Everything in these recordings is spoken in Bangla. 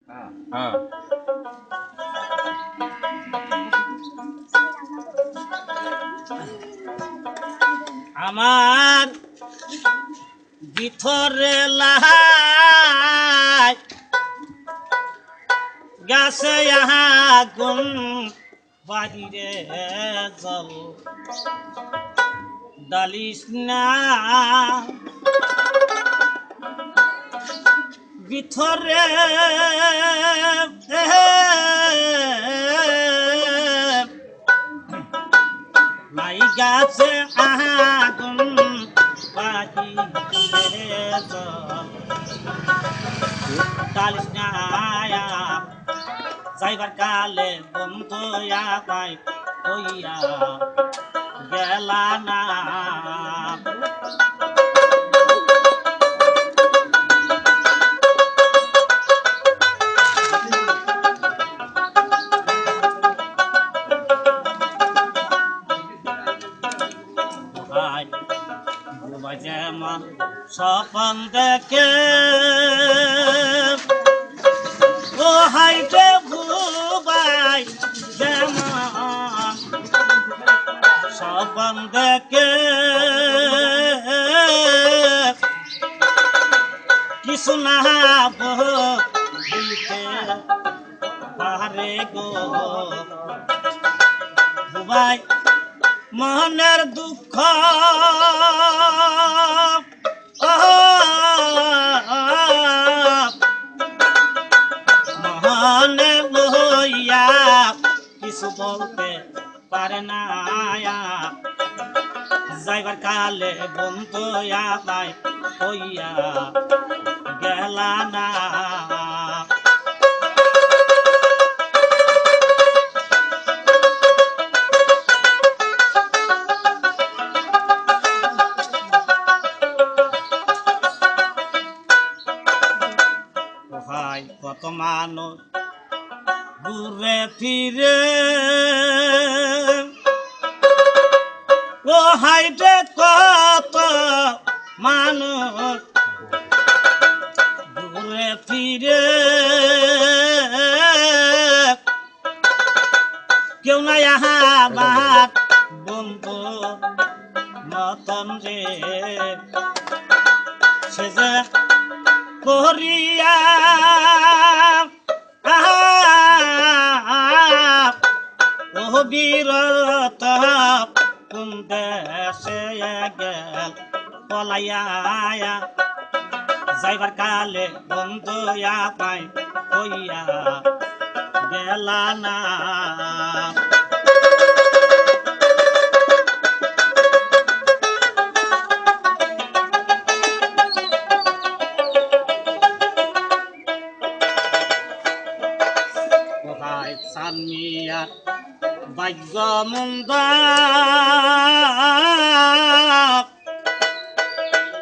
হ্যাঁ আমার ভিতরে লাই গাছে আগুন বাহিরে জল ডালিস না ভিতরে লাই গাছে আগুন বাহিরে জল ডালিস না যাইবার কালে বন্ধু পাই হইয়া গেলা না ভাই বুবাই যেমন স্বপন দেখে ও হাইটে বুবাই যেমন স্বপন দেখে কিছু না বলতে পারে গো বুবাই মনের দুঃখ মনে লইয়া কিছু বলতে পারে না যাইবার কালে বন্ধু পাই হইয়া গেলা না ভাই কত মানুষ ঘুরে ফিরে ও হাইটে কত মানুষ ঘুরে ফিরে কেউ নাই আমার বন্ধু মতন রে সে যে করিয়া বিরত কোন দেশে গেল পলাইয়া যাইবার কালে বন্ধু পাই হইয়া গেলা না ভাই সামিয়া ভাগ্য মন্দ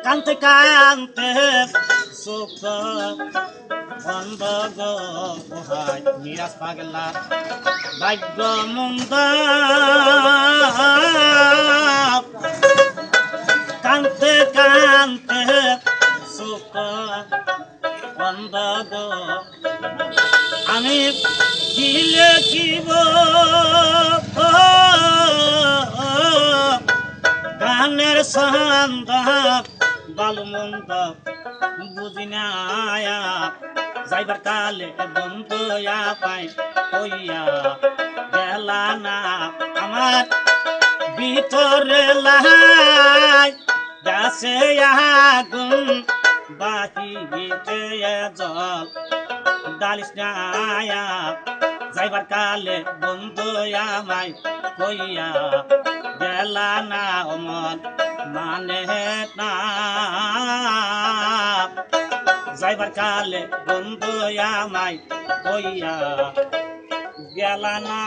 কানতে কানতে সুখ বন্ধ গো ভাই মিরাজ পাগলা ভাগ্য মন্দ কানতে কানতে সুখ বন্ধ গো আমি কি লিখিব গানের ছন্দ ভালো মন্দ বুঝি না যাইবার কালে বন্ধু পাই হইয়া গেলা না আমার ভিতরে লাই গাছে আগুন বাহিরে জল ডালিস না যাইবার কালে বন্ধু আমায় কইয়া গেলা না মন মানে না যাইবার কালে বন্ধু আমায় কইয়া গেলা না